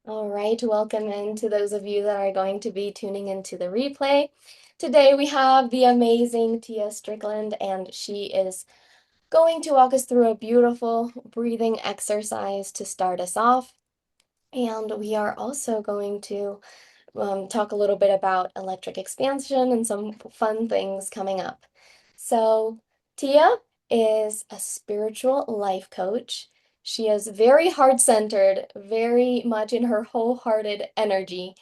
All right, welcome in to those of you that are going to be tuning into the replay. Today we have the amazing Tia Strickland, and she is going to walk us through a beautiful breathing exercise to start us off. And we are also going to talk a little bit about electric expansion and some fun things coming up. So, Tia is a spiritual life coach. She is very heart-centered, very much in her wholehearted energy,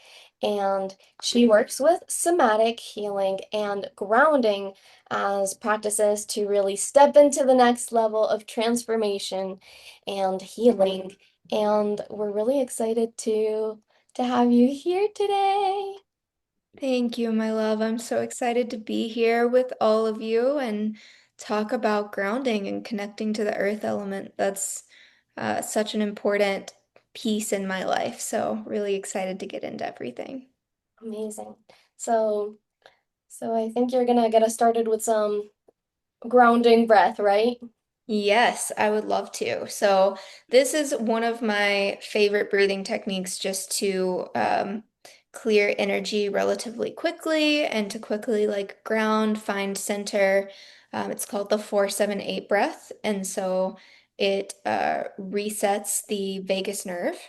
and she works with somatic healing and grounding as practices to really step into the next level of transformation and healing. And we're really excited to have you here today. Thank you, my love. I'm so excited to be here with all of you and talk about grounding and connecting to the earth element. That's such an important piece in my life. So, really excited to get into everything. Amazing. So, so I think you're gonna get us started with some grounding breath, right? Yes, I would love to. So, this is one of my favorite breathing techniques just to clear energy relatively quickly and to quickly like ground, find center. It's called the 478 breath. And so it resets the vagus nerve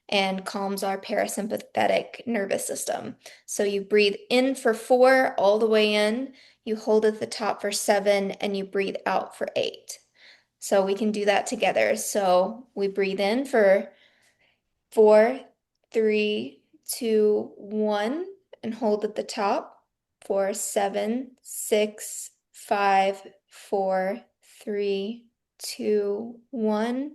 and calms our parasympathetic nervous system. So, you breathe in for 4 all the way in, you hold at the top for 7, and you breathe out for 8. So we can do that together. So we breathe in for 4, 3, 2, 1, and hold at the top for 7, 6, 5, 4, 3, 2, 1,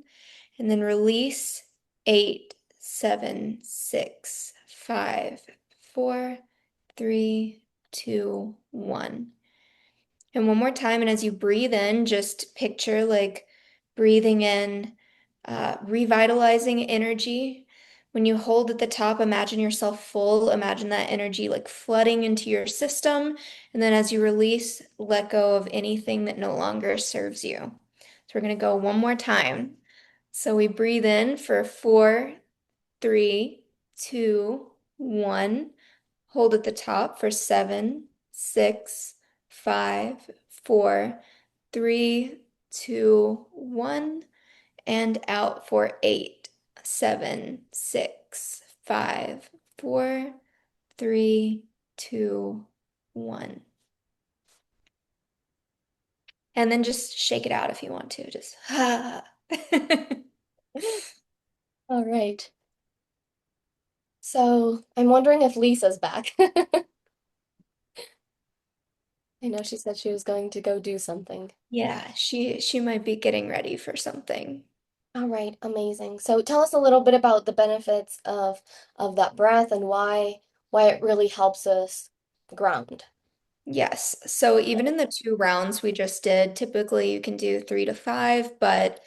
and then release 8, 7, 6, 5, 4, 3, 2, 1. And one more time, and as you breathe in, just picture like breathing in, revitalizing energy. When you hold at the top, imagine yourself full. Imagine that energy like flooding into your system. And then as you release, let go of anything that no longer serves you. So we're going to go one more time. So we breathe in for 4, 3, 2, 1. Hold at the top for 7, 6, 5, 4, 3, 2, 1, and out for 8, 7, 6, 5, 4, 3, 2, 1. And then just shake it out if you want to. Just All right. So I'm wondering if Lisa's back. I know she said she was going to go do something. Yeah, she might be getting ready for something. All right, amazing. So tell us a little bit about the benefits of that breath and why it really helps us ground. Yes. So even in the 2 rounds we just did, typically you can do 3 to 5, but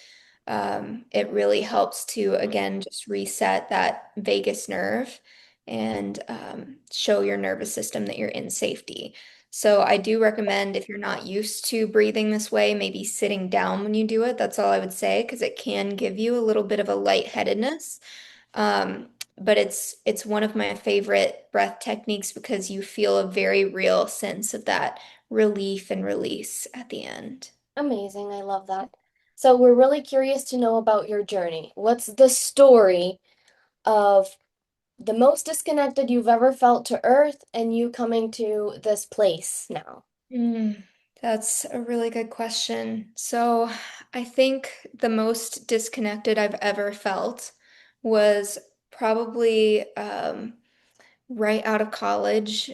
it really helps to, again, just reset that vagus nerve and show your nervous system that you're in safety. So I do recommend if you're not used to breathing this way, maybe sitting down when you do it. That's all I would say, because it can give you a little bit of a lightheadedness. But it's one of my favorite breath techniques because you feel a very real sense of that relief and release at the end. Amazing, I love that. So we're really curious to know about your journey. What's the story of the most disconnected you've ever felt to Earth and you coming to this place now? Mm, that's a really good question. So, I think the most disconnected I've ever felt was probably right out of college,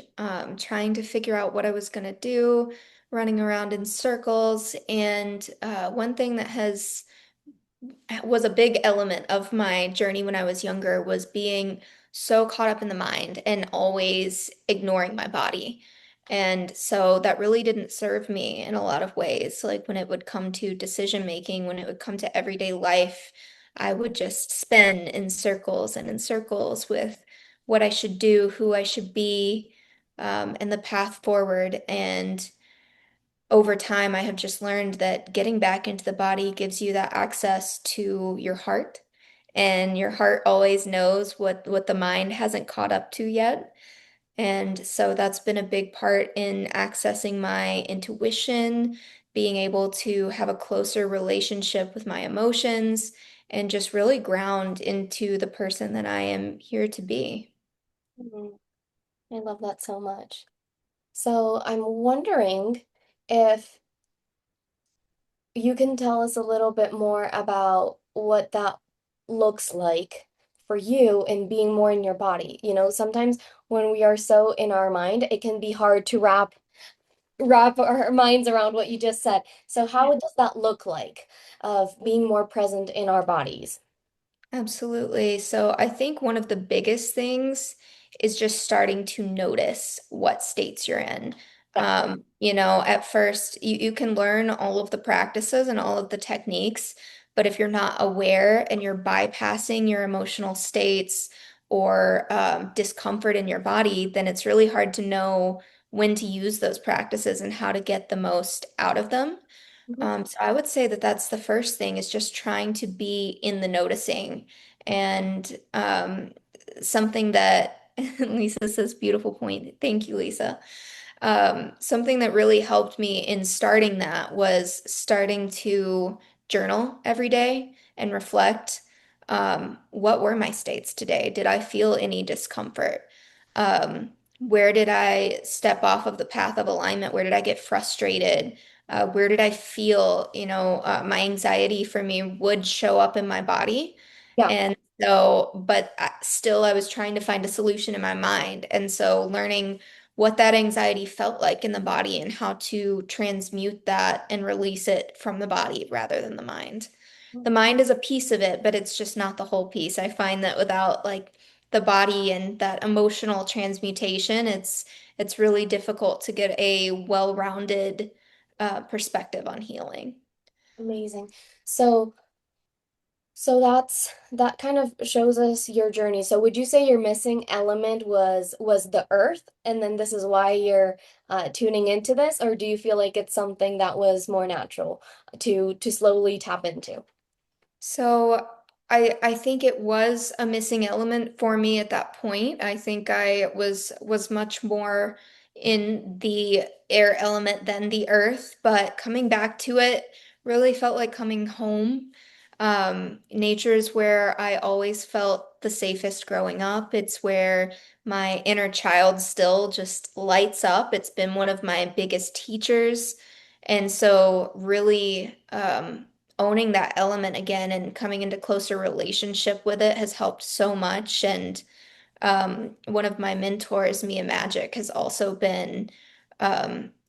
trying to figure out what I was going to do, running around in circles. And one thing that has was a big element of my journey when I was younger was being so caught up in the mind and always ignoring my body. And so that really didn't serve me in a lot of ways. Like when it would come to decision making, when it would come to everyday life, I would just spin in circles and in circles with what I should do, who I should be, and the path forward. And over time, I have just learned that getting back into the body gives you that access to your heart and your heart always knows what the mind hasn't caught up to yet. And so that's been a big part in accessing my intuition, being able to have a closer relationship with my emotions, and just really ground into the person that I am here to be. Mhm. I love that so much. So I'm wondering if you can tell us a little bit more about what that looks like for you and being more in your body. You know, sometimes when we are so in our mind, it can be hard to wrap our minds around what you just said. So how does that look like of being more present in our bodies? Absolutely. So I think one of the biggest things is just starting to notice what states you're in. Yeah. At first you can learn all of the practices and all of the techniques, but if you're not aware and you're bypassing your emotional states or discomfort in your body, then it's really hard to know when to use those practices and how to get the most out of them. Mhm. So I would say that that's the first thing is just trying to be in the noticing. And something that Lisa says, beautiful point. Thank you, Lisa. Something that really helped me in starting that was starting to journal every day and reflect. What were my states today? Did I feel any discomfort? Where did I step off of the path of alignment? Where did I get frustrated? Where did I feel, my anxiety for me would show up in my body. Yeah. And so, but still, I was trying to find a solution in my mind. And so, learning what that anxiety felt like in the body and how to transmute that and release it from the body rather than the mind. The mind is a piece of it, but it's just not the whole piece. I find that without like the body and that emotional transmutation, it's really difficult to get a well-rounded perspective on healing. Amazing. So that kind of shows us your journey. So would you say your missing element was the earth, and then this is why you're tuning into this, or do you feel like it's something that was more natural to slowly tap into? So I think it was a missing element for me at that point. I think I was much more in the air element than the earth, but coming back to it really felt like coming home. Nature is where I always felt the safest growing up. It's where my inner child still just lights up. It's been one of my biggest teachers. And so really owning that element again and coming into closer relationship with it has helped so much. And one of my mentors, Mia Magic, has also been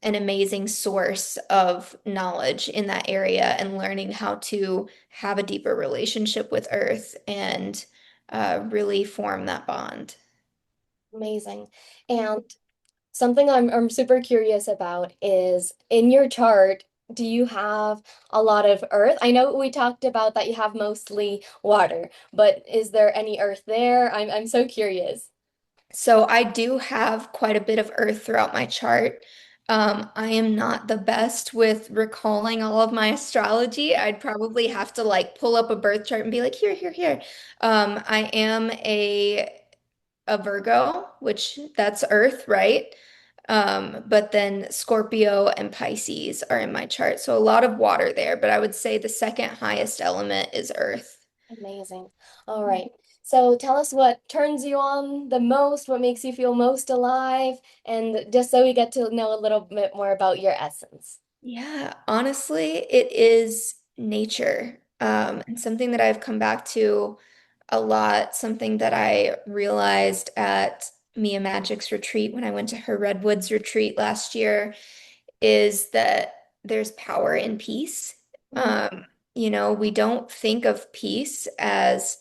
an amazing source of knowledge in that area and learning how to have a deeper relationship with Earth and really form that bond. Amazing. And something I'm super curious about is in your chart, do you have a lot of earth? I know we talked about that you have mostly water, but is there any earth there? I'm so curious. So I do have quite a bit of earth throughout my chart. I am not the best with recalling all of my astrology. I'd probably have to like pull up a birth chart and be like, here, here, here. I am a Virgo, which that's earth, right? But then Scorpio and Pisces are in my chart. So a lot of water there, but I would say the second highest element is earth. Amazing. All right. So tell us what turns you on the most, what makes you feel most alive, and just so we get to know a little bit more about your essence. Yeah, honestly, it is nature. And something that I've come back to a lot, something that I realized at Mia Magic's retreat when I went to her Redwoods retreat last year is that there's power in peace. Mhm. We don't think of peace as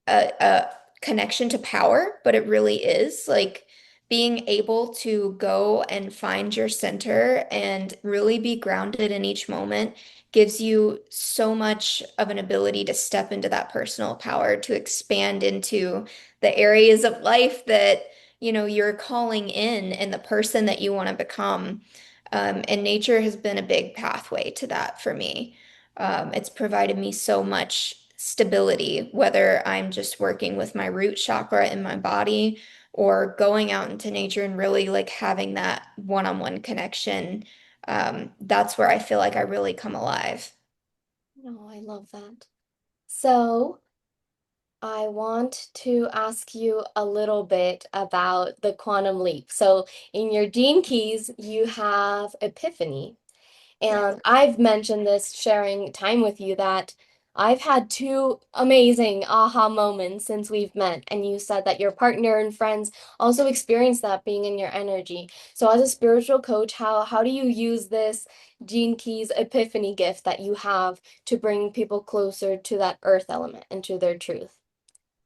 a connection to power, but it really is like being able to go and find your center and really be grounded in each moment gives you so much of an ability to step into that personal power, to expand into the areas of life that, you're calling in and the person that you want to become. And nature has been a big pathway to that for me. It's provided me so much stability, whether I'm just working with my root chakra in my body or going out into nature and really like having that one-on-one connection. That's where I feel like I really come alive. No, I love that. So, I want to ask you a little bit about the quantum leap. So, in your gene keys, you have epiphany. Yeah. And I've mentioned this sharing time with you that I've had two amazing aha moments since we've met. And you said that your partner and friends also experienced that being in your energy. So as a spiritual coach, how do you use this Gene Keys epiphany gift that you have to bring people closer to that earth element and to their truth?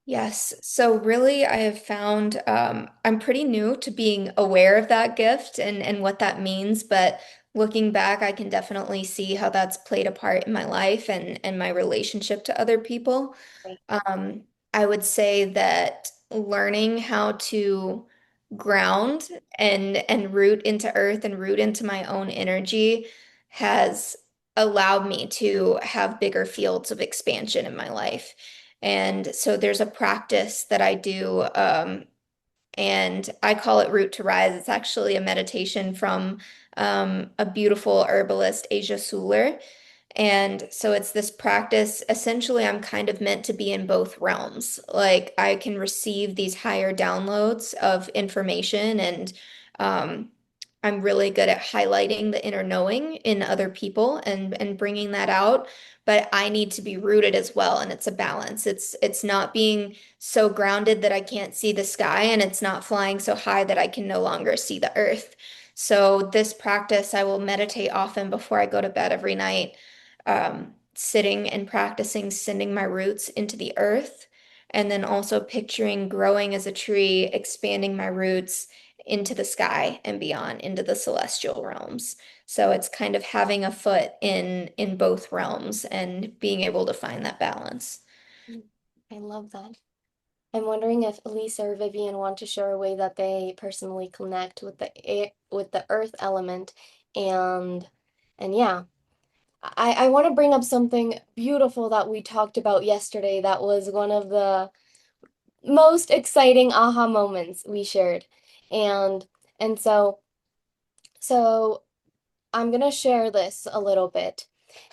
Yes. So really, I have found I'm pretty new to being aware of that gift and what that means, but looking back, I can definitely see how that's played a part in my life and my relationship to other people. Right. Um, I would say that learning how to ground and root into earth and root into my own energy has allowed me to have bigger fields of expansion in my life. And so there's a practice that I do, and I call it Root to Rise. It's actually a meditation from a beautiful herbalist, Asia Suler. And so it's this practice. Essentially, I'm kind of meant to be in both realms. Like I can receive these higher downloads of information, and um, I'm really good at highlighting the inner knowing in other people and bringing that out. But I need to be rooted as well, and it's a balance. It's not being so grounded that I can't see the sky, and it's not flying so high that I can no longer see the earth. So this practice, I will meditate often before I go to bed every night, sitting and practicing sending my roots into the earth, and then also picturing growing as a tree, expanding my roots into the sky and beyond, into the celestial realms. So it's kind of having a foot in both realms and being able to find that balance. Mm, I love that. I'm wondering if Elisa or Vivian want to share a way that they personally connect with the air, with the earth element and yeah. I want to bring up something beautiful that we talked about yesterday that was one of the most exciting aha moments we shared. And and so I'm gonna share this a little bit.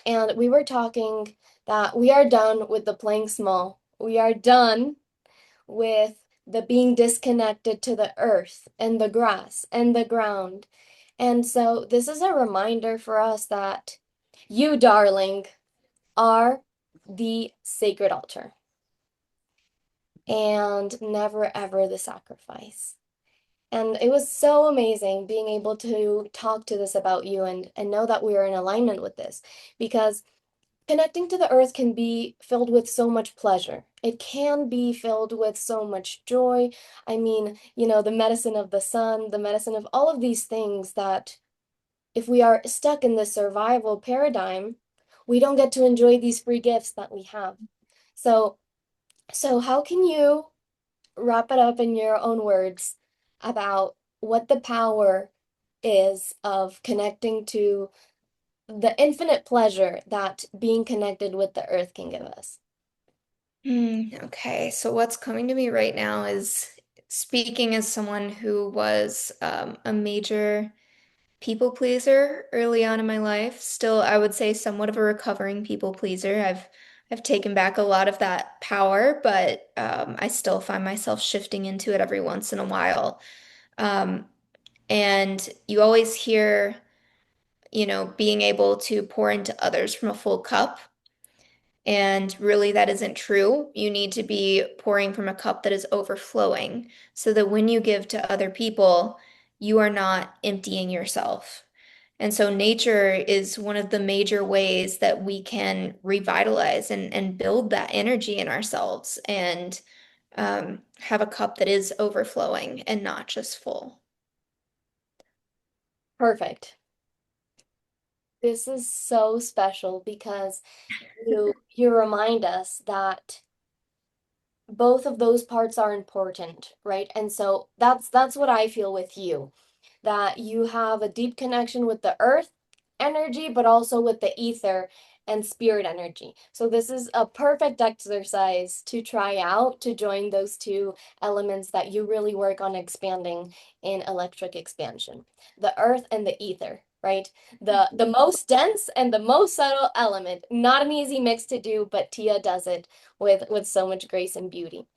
And we were talking that we are done with the playing small. We are done with the being disconnected to the earth and the grass and the ground. And so this is a reminder for us that you, darling, are the sacred altar and never ever the sacrifice. And it was so amazing being able to talk to this about you and know that we are in alignment with this because connecting to the earth can be filled with so much pleasure. It can be filled with so much joy. I mean, the medicine of the sun, the medicine of all of these things that if we are stuck in this survival paradigm, we don't get to enjoy these free gifts that we have. So, so how can you wrap it up in your own words about what the power is of connecting to the infinite pleasure that being connected with the earth can give us? Okay, so what's coming to me right now is speaking as someone who was a major people pleaser early on in my life. Still, I would say somewhat of a recovering people pleaser. I've taken back a lot of that power, but I still find myself shifting into it every once in a while. Um, and you always hear, being able to pour into others from a full cup. And really, that isn't true. You need to be pouring from a cup that is overflowing so that when you give to other people, you are not emptying yourself. And so nature is one of the major ways that we can revitalize and build that energy in ourselves and have a cup that is overflowing and not just full. Perfect. This is so special because you remind us that both of those parts are important, right? And so that's what I feel with you, that you have a deep connection with the earth energy, but also with the ether and spirit energy. So this is a perfect exercise to try out to join those two elements that you really work on expanding in electric expansion. The earth and the ether, right? The most dense and the most subtle element. Not an easy mix to do, but Tia does it with so much grace and beauty.